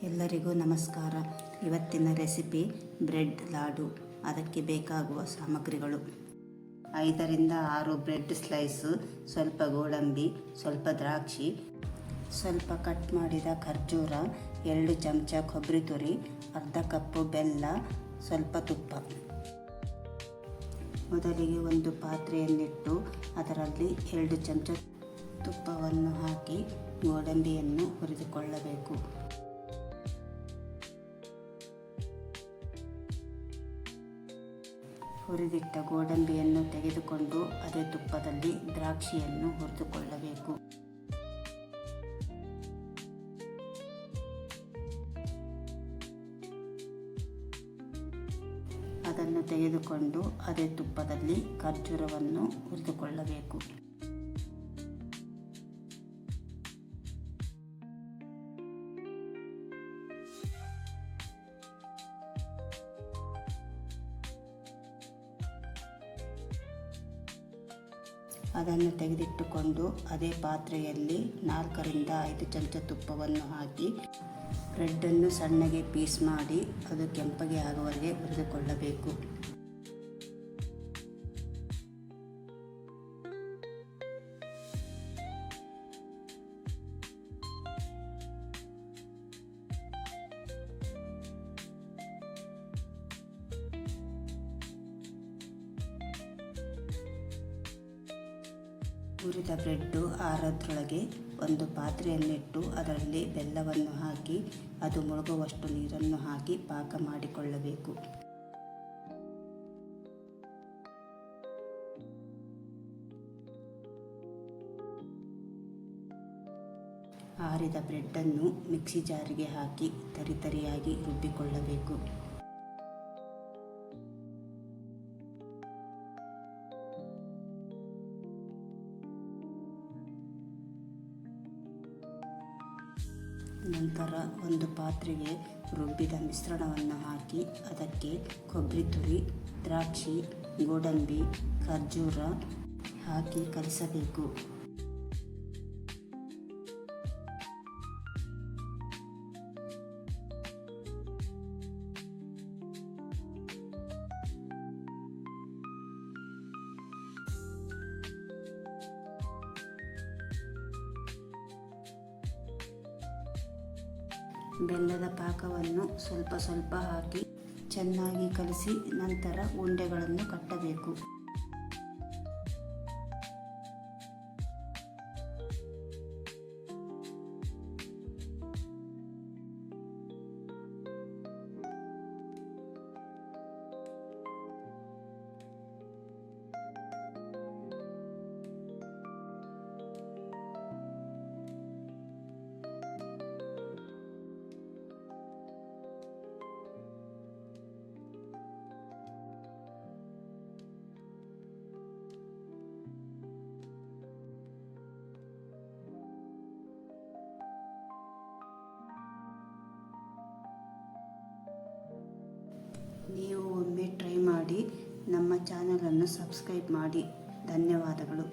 ಎಲ್ಲರಿಗೂ ನಮಸ್ಕಾರ. ಇವತ್ತಿನ ರೆಸಿಪಿ ಬ್ರೆಡ್ ಲಾಡು. ಅದಕ್ಕೆ ಬೇಕಾಗುವ ಸಾಮಗ್ರಿಗಳು: 5 ರಿಂದ 6 ಬ್ರೆಡ್ ಸ್ಲೈಸು, ಸ್ವಲ್ಪ ಗೋಡಂಬಿ, ಸ್ವಲ್ಪ ದ್ರಾಕ್ಷಿ, ಸ್ವಲ್ಪ ಕಟ್ ಮಾಡಿದ ಖರ್ಜೂರ, 2 ಚಮಚ ಕೊಬ್ಬರಿ ತುರಿ, ಅರ್ಧ ಕಪ್ಪು ಬೆಲ್ಲ, ಸ್ವಲ್ಪ ತುಪ್ಪ. ಮೊದಲಿಗೆ ಒಂದು ಪಾತ್ರೆಯನ್ನಿಟ್ಟು ಅದರಲ್ಲಿ 2 ಚಮಚ ತುಪ್ಪವನ್ನು ಹಾಕಿ ಗೋಡಂಬಿಯನ್ನು ಹುರಿದುಕೊಳ್ಳಬೇಕು. ಹುರಿದಿಟ್ಟ ಗೋಡಂಬಿಯನ್ನು ತೆಗೆದುಕೊಂಡು ಅದೇ ತುಪ್ಪದಲ್ಲಿ ದ್ರಾಕ್ಷಿಯನ್ನು ಹುರಿದುಕೊಳ್ಳಬೇಕು. ಅದನ್ನು ತೆಗೆದುಕೊಂಡು ಅದೇ ತುಪ್ಪದಲ್ಲಿ ಖರ್ಜೂರವನ್ನು ಹುರಿದುಕೊಳ್ಳಬೇಕು. ಅದನ್ನು ತೆಗೆದಿಟ್ಟುಕೊಂಡು ಅದೇ ಪಾತ್ರೆಯಲ್ಲಿ 4 ರಿಂದ 5 ಚಮಚ ತುಪ್ಪವನ್ನು ಹಾಕಿ ಬ್ರೆಡ್ಡನ್ನು ಸಣ್ಣಗೆ ಪೀಸ್ ಮಾಡಿ ಅದು ಕೆಂಪಗೆ ಆಗುವವರೆಗೆ ಹುರಿದುಕೊಳ್ಳಬೇಕು. ಹುರಿದ ಬ್ರೆಡ್ಡು ಆರೋದ್ರೊಳಗೆ ಒಂದು ಪಾತ್ರೆಯನ್ನಿಟ್ಟು ಅದರಲ್ಲಿ ಬೆಲ್ಲವನ್ನು ಹಾಕಿ ಅದು ಮುಳುಗುವಷ್ಟು ನೀರನ್ನು ಹಾಕಿ ಪಾಕ ಮಾಡಿಕೊಳ್ಳಬೇಕು. ಆರಿದ ಬ್ರೆಡ್ಡನ್ನು ಮಿಕ್ಸಿ ಜಾರಿಗೆ ಹಾಕಿ ತರಿತರಿಯಾಗಿ ರುಬ್ಬಿಕೊಳ್ಳಬೇಕು. ನಂತರ ಒಂದು ಪಾತ್ರೆಗೆ ರುಬ್ಬಿದ ಮಿಶ್ರಣವನ್ನು ಹಾಕಿ ಅದಕ್ಕೆ ಕೊಬ್ಬರಿ ತುರಿ, ದ್ರಾಕ್ಷಿ, ಗೋಡಂಬಿ, ಖರ್ಜೂರ ಹಾಕಿ ಕಲಿಸಬೇಕು. ಬೆಲ್ಲದ ಪಾಕವನ್ನು ಸ್ವಲ್ಪ ಸ್ವಲ್ಪ ಹಾಕಿ ಚೆನ್ನಾಗಿ ಕಲಸಿ ನಂತರ ಉಂಡೆಗಳನ್ನು ಕಟ್ಟಬೇಕು. ನೀವು ಒಮ್ಮೆ ಟ್ರೈ ಮಾಡಿ ನಮ್ಮ ಚಾನಲನ್ನು ಸಬ್ಸ್ಕ್ರೈಬ್ ಮಾಡಿ. ಧನ್ಯವಾದಗಳು.